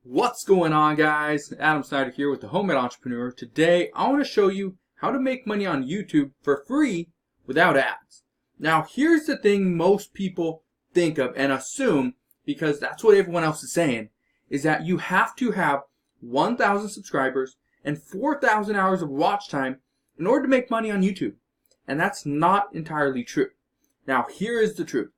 What's going on, guys? Adam Snyder here with the Homemade Entrepreneur. Today I want to show you how to make money on YouTube for free without ads. Now here's the thing most people think of and assume, because that's what everyone else is saying, is that you have to have 1,000 subscribers and 4,000 hours of watch time in order to make money on YouTube. And that's not entirely true. Now here is the truth.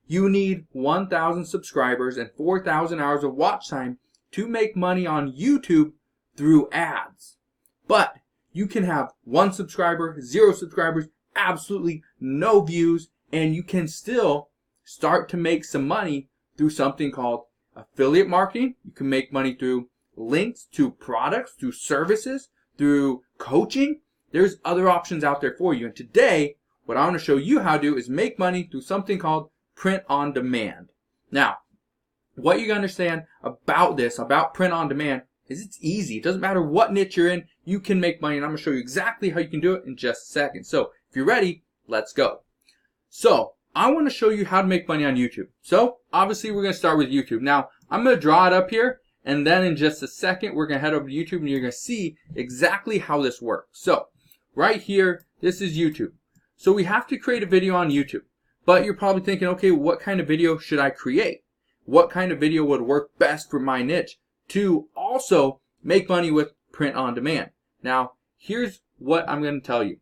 You need 1,000 subscribers and 4,000 hours of watch time to make money on YouTube through ads. But you can have 1 subscriber, 0 subscribers, absolutely no views, and you can still start to make some money through something called affiliate marketing. You can make money through links to products, through services, through coaching. There's other options out there for you. And today, what I want to show you how to do is make money through something called print on demand. Now, what you gotta understand about this, about print on demand, is it's easy. It doesn't matter what niche you're in, you can make money, and I'm gonna show you exactly how you can do it in just a second. So, if you're ready, let's go. So, I wanna show you how to make money on YouTube. So, obviously we're gonna start with YouTube. Now, I'm gonna draw it up here, and then in just a second, we're gonna head over to YouTube, and you're gonna see exactly how this works. So, right here, this is YouTube. So, we have to create a video on YouTube. But you're probably thinking, okay, what kind of video should I create? What kind of video would work best for my niche to also make money with print on demand? Now, here's what I'm going to tell you.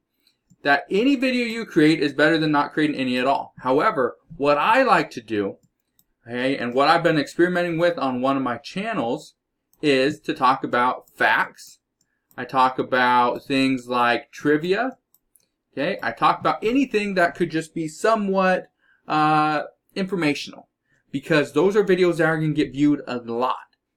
That any video you create is better than not creating any at all. However, what I like to do, okay, and what I've been experimenting with on one of my channels is to talk about facts. I talk about things like trivia. Okay, I talk about anything that could just be somewhat informational, because those are videos that are going to get viewed a lot.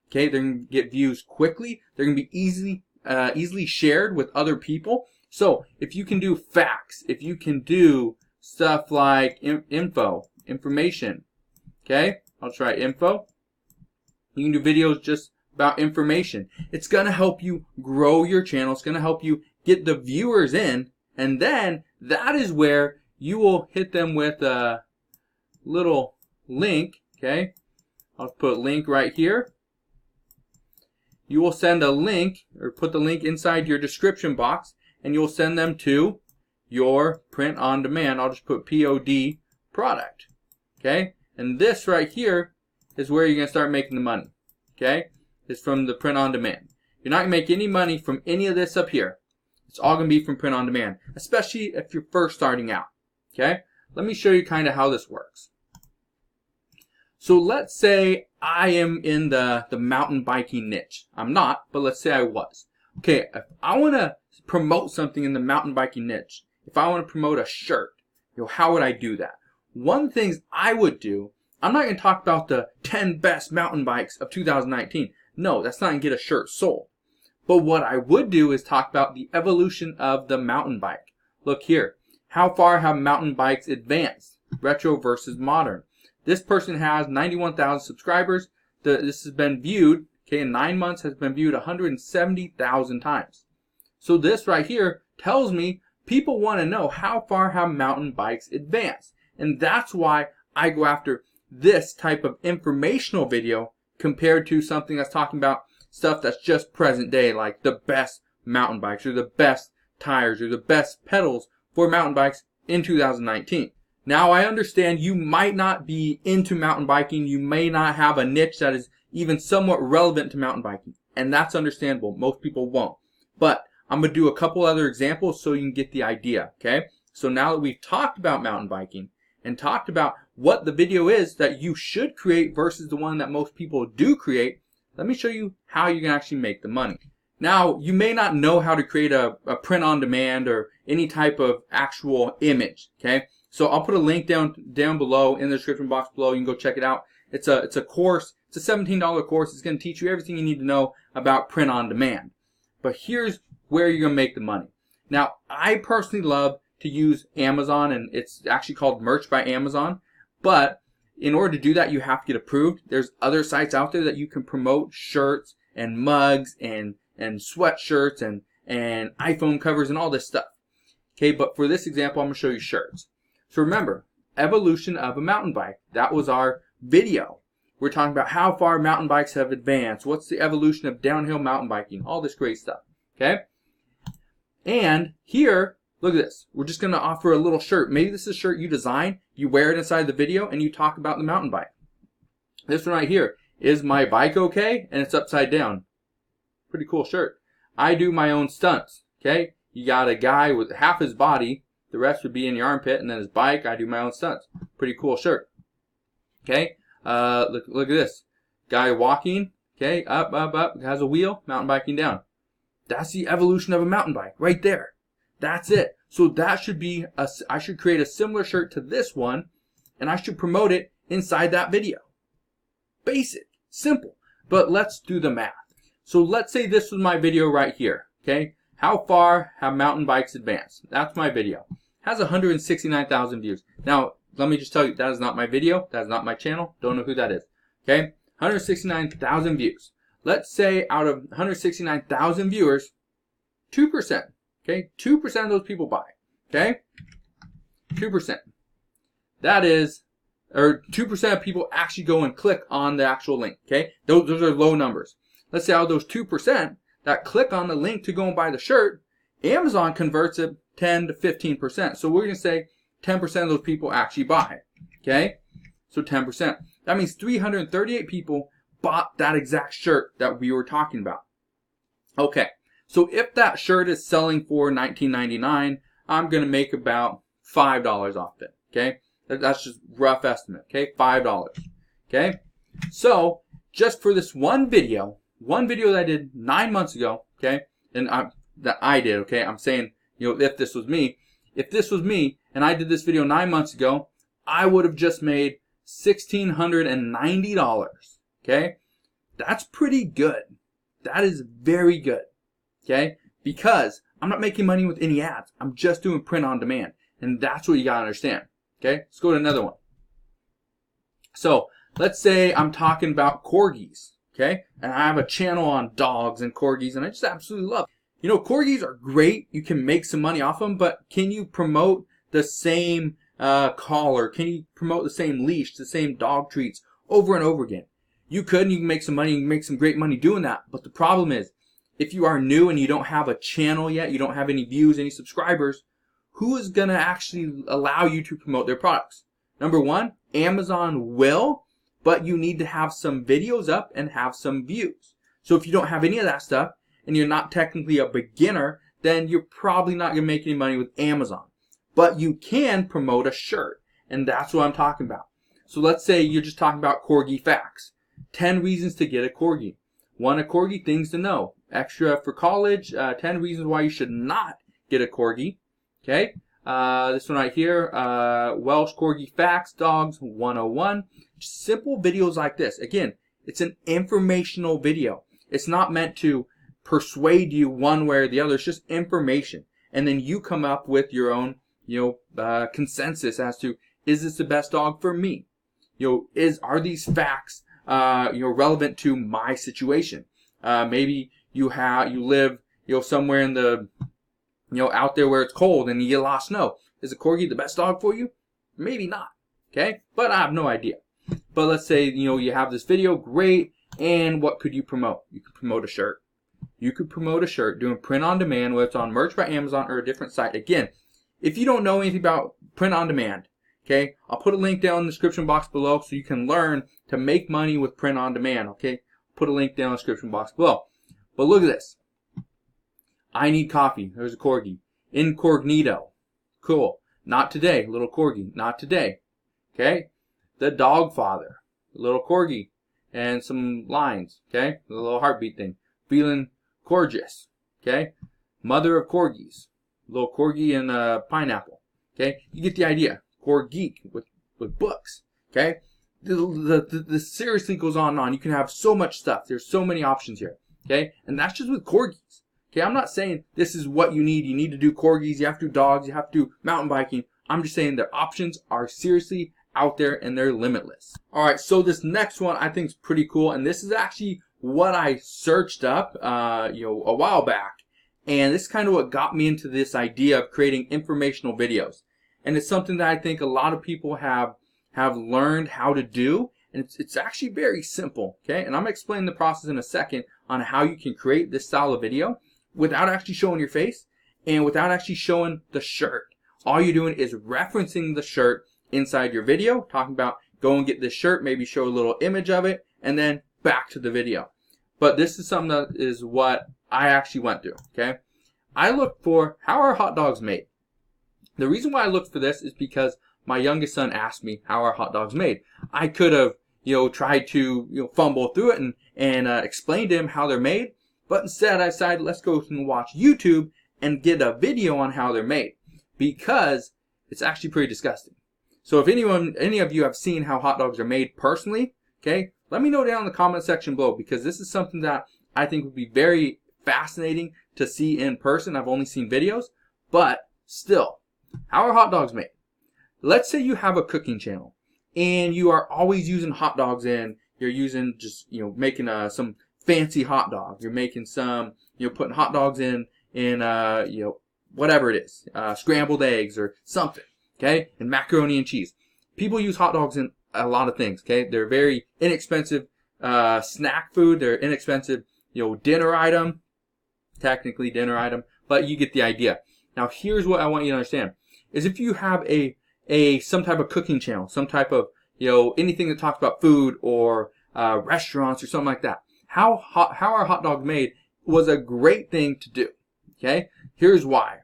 Okay, they're going to get views quickly. They're going to be easily shared with other people. So if you can do facts, if you can do stuff like information, okay, I'll try info. You can do videos just about information. It's going to help you grow your channel. It's going to help you get the viewers in. And then that is where you will hit them with a little link, okay? I'll put a link right here. You will send a link, or put the link inside your description box, and you'll send them to your print on demand. I'll just put POD product, okay? And this right here is where you're going to start making the money, okay? It's from the print on demand. You're not going to make any money from any of this up here. It's all going to be from print on demand, especially if you're first starting out, okay? Let me show you kind of how this works. So let's say I am in the mountain biking niche. I'm not, but let's say I was. Okay, if I want to promote something in the mountain biking niche, if I want to promote a shirt, how would I do that? One of the things I would do, I'm not going to talk about the 10 best mountain bikes of 2019. No, that's not going to get a shirt sold. But what I would do is talk about the evolution of the mountain bike. Look here. How far have mountain bikes advanced? Retro versus modern. This person has 91,000 subscribers. This has been viewed, okay, in 9 months has been viewed 170,000 times. So this right here tells me people want to know how far have mountain bikes advanced. And that's why I go after this type of informational video compared to something that's talking about stuff that's just present day, like the best mountain bikes or the best tires or the best pedals for mountain bikes in 2019. Now I understand you might not be into mountain biking. You may not have a niche that is even somewhat relevant to mountain biking, and that's understandable. Most people won't. But I'm going to do a couple other examples so you can get the idea, okay? So now that we've talked about mountain biking and talked about what the video is that you should create versus the one that most people do create, let me show you how you can actually make the money. Now, you may not know how to create a print on demand or any type of actual image, okay? So I'll put a link down below in the description box below. You can go check it out. It's a course. It's a $17 course. It's going to teach you everything you need to know about print on demand. But here's where you're going to make the money. Now, I personally love to use Amazon, and it's actually called Merch by Amazon. But in order to do that, you have to get approved. There's other sites out there that you can promote shirts and mugs and sweatshirts and iPhone covers and all this stuff. Okay, but for this example, I'm going to show you shirts. So remember, evolution of a mountain bike. That was our video. We're talking about how far mountain bikes have advanced. What's the evolution of downhill mountain biking? All this great stuff. Okay? And here, look at this. We're just going to offer a little shirt. Maybe this is a shirt you design, you wear it inside the video, and you talk about the mountain bike. This one right here, is my bike okay? And it's upside down. Pretty cool shirt. I do my own stunts. Okay? You got a guy with half his body, the rest would be in your armpit, and then his bike, I do my own stunts. Pretty cool shirt. Okay? Look at this. Guy walking, okay, up, has a wheel, mountain biking down. That's the evolution of a mountain bike, right there. That's it. So that should be, I should create a similar shirt to this one, and I should promote it inside that video. Basic, simple, but let's do the math. So let's say this was my video right here, okay? How far have mountain bikes advanced? That's my video. It has 169,000 views. Now, let me just tell you, that is not my video. That is not my channel. Don't know who that is. Okay? 169,000 views. Let's say out of 169,000 viewers, 2%. Okay? 2% of those people buy. Okay? 2%. That is, or 2% of people actually go and click on the actual link. Okay? Those are low numbers. Let's say out of those 2% that click on the link to go and buy the shirt, Amazon converts it 10 to 15%. So we're going to say 10% of those people actually buy. Okay? So 10%. That means 338 people bought that exact shirt that we were talking about. Okay. So if that shirt is selling for $19.99, I'm going to make about $5 off it. Okay? That's just rough estimate. Okay? $5. Okay? So just for this one video that I did 9 months ago, okay? And that I did, okay? I'm saying, if this was me, and I did this video 9 months ago, I would have just made $1,690. Okay? That's pretty good. That is very good. Okay? Because I'm not making money with any ads. I'm just doing print on demand. And that's what you gotta understand. Okay? Let's go to another one. So, let's say I'm talking about Corgis. Okay? And I have a channel on dogs and Corgis, and I just absolutely love it. Corgis are great. You can make some money off them, but can you promote the same collar? Can you promote the same leash, the same dog treats over and over again? You could, and you can make some money. You can make some great money doing that. But the problem is, if you are new and you don't have a channel yet, you don't have any views, any subscribers, who is going to actually allow you to promote their products? Number one, Amazon will, but you need to have some videos up and have some views. So if you don't have any of that stuff, and you're not technically a beginner, then you're probably not going to make any money with Amazon. But you can promote a shirt, and that's what I'm talking about. So let's say you're just talking about Corgi facts. 10 reasons to get a Corgi. 1, a Corgi, things to know. Extra for college, 10 reasons why you should not get a Corgi. Okay? This one right here, Welsh Corgi facts, dogs 101. Just simple videos like this. Again, it's an informational video. It's not meant to persuade you one way or the other. It's just information. And then you come up with your own, consensus as to, is this the best dog for me? Are these facts, relevant to my situation? Maybe you live, somewhere in the, out there where it's cold and you get a lot of snow. Is a Corgi the best dog for you? Maybe not. Okay? But I have no idea. But let's say, you have this video, great, and what could you promote? You could promote a shirt. You could promote a shirt doing print on demand, whether it's on Merch by Amazon or a different site. Again, if you don't know anything about print on demand, okay, I'll put a link down in the description box below so you can learn to make money with print on demand, okay? Put a link down in the description box below. But look at this. I need coffee. There's a Corgi. Incognito. Cool. Not today. Little Corgi. Not today. Okay? The Dog Father. Little Corgi. And some lines. Okay? The little heartbeat thing. Feeling Corgis. Okay? Mother of Corgis. Little Corgi and a pineapple. Okay? You get the idea. Corgeek with books. Okay? The seriously goes on and on. You can have so much stuff. There's so many options here. Okay? And that's just with Corgis. Okay? I'm not saying this is what you need. You need to do Corgis. You have to do dogs. You have to do mountain biking. I'm just saying their options are seriously out there and they're limitless. Alright, so this next one I think is pretty cool. And this is actually what I searched up a while back. And this is kind of what got me into this idea of creating informational videos. And it's something that I think a lot of people have learned how to do, And it's actually very simple, okay? And I'm gonna explain the process in a second on how you can create this style of video without actually showing your face and without actually showing the shirt. All you're doing is referencing the shirt inside your video, talking about go and get this shirt, maybe show a little image of it, and then back to the video. But this is something that is what I actually went through, okay? I looked for how are hot dogs made. The reason why I looked for this is because my youngest son asked me how are hot dogs made. I could have, tried to, fumble through it and explain to him how they're made, but instead I decided let's go and watch YouTube and get a video on how they're made because it's actually pretty disgusting. So if any of you have seen how hot dogs are made personally, okay, let me know down in the comment section below because this is something that I think would be very fascinating to see in person. I've only seen videos, but still, how are hot dogs made? Let's say you have a cooking channel and you are always using hot dogs and you're using just, making some fancy hot dog. You're making some, putting hot dogs in whatever it is, scrambled eggs or something, okay, and macaroni and cheese. People use hot dogs in a lot of things, okay? They're very inexpensive snack food. They're inexpensive, dinner item, technically dinner item, but you get the idea. Now, here's what I want you to understand, is if you have some type of cooking channel, some type of, anything that talks about food or restaurants or something like that, how are hot dogs made was a great thing to do, okay? Here's why.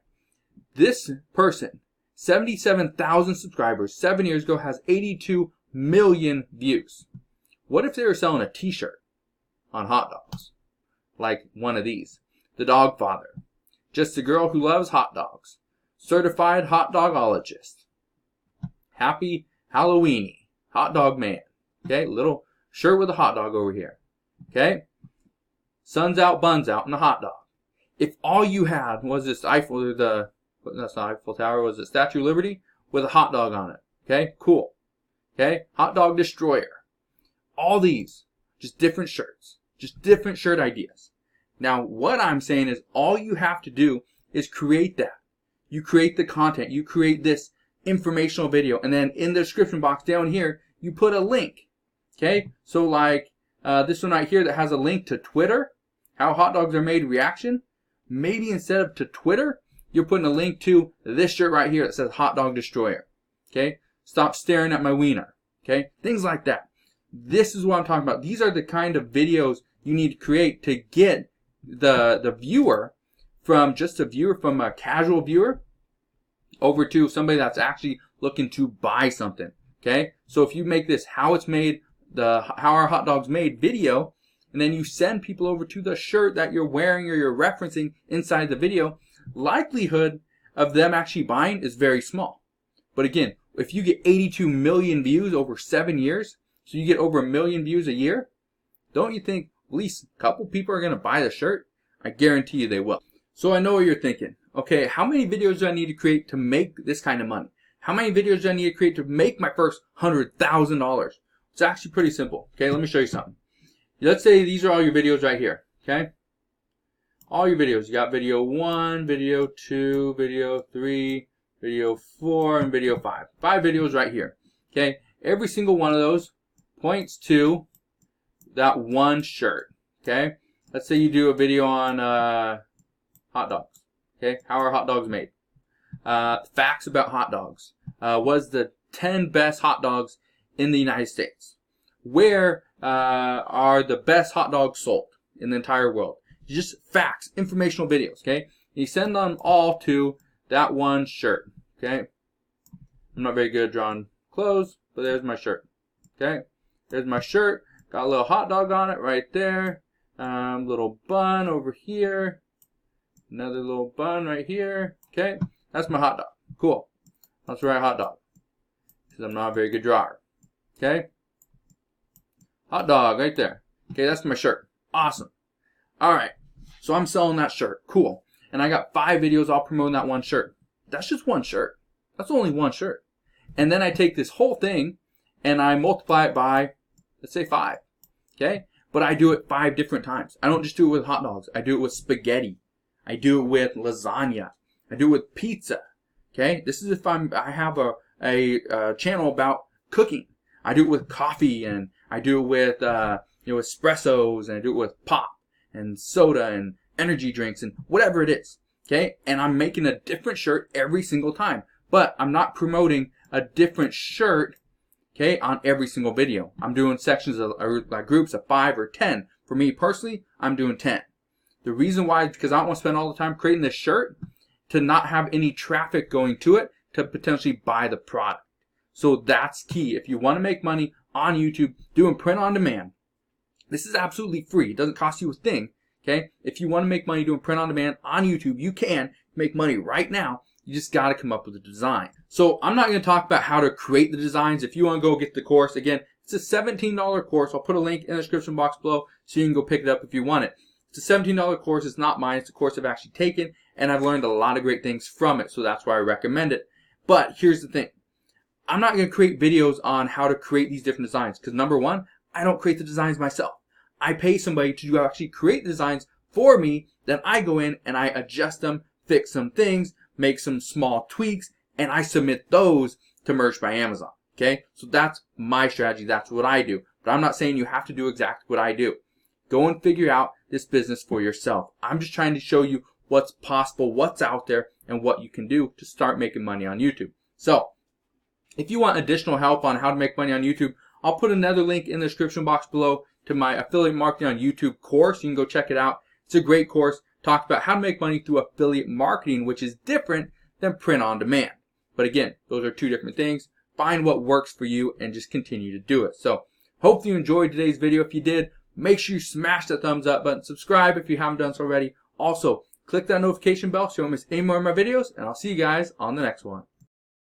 This person, 77,000 subscribers, 7 years ago, has 82 million views. What if they were selling a t-shirt on hot dogs? Like one of these. The Dog Father. Just a girl who loves hot dogs. Certified hot dogologist. Happy Halloweeny. Hot dog man. Okay, little shirt with a hot dog over here. Okay? Sun's out, buns out, and a hot dog. If all you had was this that's not Eiffel Tower, was it Statue of Liberty with a hot dog on it. Okay, cool. Okay, hot dog destroyer. All these, just different shirts, just different shirt ideas. Now, what I'm saying is all you have to do is create that. You create the content, you create this informational video, and then in the description box down here, you put a link. Okay, so like this one right here that has a link to Twitter, how hot dogs are made reaction. Maybe instead of to Twitter, you're putting a link to this shirt right here that says Hot Dog Destroyer. Okay? Stop staring at my wiener. Okay? Things like that. This is what I'm talking about. These are the kind of videos you need to create to get the viewer from just from a casual viewer over to somebody that's actually looking to buy something. Okay? So if you make this how it's made, how are hot dogs made video, and then you send people over to the shirt that you're wearing or you're referencing inside the video, likelihood of them actually buying is very small. But again, if you get 82 million views over 7 years, so you get over 1 million views a year, don't you think at least a couple people are going to buy the shirt? I guarantee you they will. So I know what you're thinking. Okay, how many videos do I need to create to make this kind of money? How many videos do I need to create to make my first $100,000? It's actually pretty simple. Okay, let me show you something. Let's say these are all your videos right here. Okay? All your videos. You got video 1, video 2, video 3, video 4, and video 5. 5 videos right here. Okay? Every single one of those points to that one shirt. Okay? Let's say you do a video on hot dogs. Okay? How are hot dogs made? Facts about hot dogs. Was the 10 best hot dogs in the United States? Where are the best hot dogs sold in the entire world? Just facts, informational videos, okay? You send them all to that one shirt, okay? I'm not very good at drawing clothes, but there's my shirt, okay? There's my shirt. Got a little hot dog on it right there. Little bun over here. Another little bun right here, okay? That's my hot dog. Cool. Let's write hot dog because I'm not a very good drawer, okay? Hot dog right there. Okay, that's my shirt. Awesome. Alright, so I'm selling that shirt. Cool. And I got 5 videos all promoting that one shirt. That's just one shirt. That's only one shirt. And then I take this whole thing and I multiply it by, let's say 5. Okay? But I do it 5 different times. I don't just do it with hot dogs. I do it with spaghetti. I do it with lasagna. I do it with pizza. Okay? This is if I have a channel about cooking. I do it with coffee and I do it with espressos, and I do it with pop and soda and energy drinks and whatever it is. Okay, and I'm making a different shirt every single time, but I'm not promoting a different shirt, okay, on every single video. I'm doing sections of like groups of 5 or 10. For me personally, I'm doing 10. The reason why is because I don't want to spend all the time creating this shirt to not have any traffic going to it to potentially buy the product. So that's key. If you want to make money on YouTube doing print on demand, this is absolutely free. It doesn't cost you a thing. Okay? If you want to make money doing print on demand on YouTube, you can make money right now. You just got to come up with a design. So I'm not going to talk about how to create the designs. If you want to go get the course, again, it's a $17 course. I'll put a link in the description box below so you can go pick it up if you want it. It's a $17 course. It's not mine. It's a course I've actually taken, and I've learned a lot of great things from it. So that's why I recommend it. But here's the thing. I'm not going to create videos on how to create these different designs because, number one, I don't create the designs myself. I pay somebody to actually create the designs for me. Then I go in and I adjust them, fix some things, make some small tweaks, and I submit those to Merch by Amazon. Okay? So that's my strategy. That's what I do. But I'm not saying you have to do exactly what I do. Go and figure out this business for yourself. I'm just trying to show you what's possible, what's out there, and what you can do to start making money on YouTube. So, if you want additional help on how to make money on YouTube, I'll put another link in the description box below to my affiliate marketing on YouTube course. You can go check it out. It's a great course. Talks about how to make money through affiliate marketing, which is different than print on demand. But again, those are two different things. Find what works for you and just continue to do it. So, hope you enjoyed today's video. If you did, make sure you smash that thumbs up button. Subscribe if you haven't done so already. Also, click that notification bell so you don't miss any more of my videos. And I'll see you guys on the next one.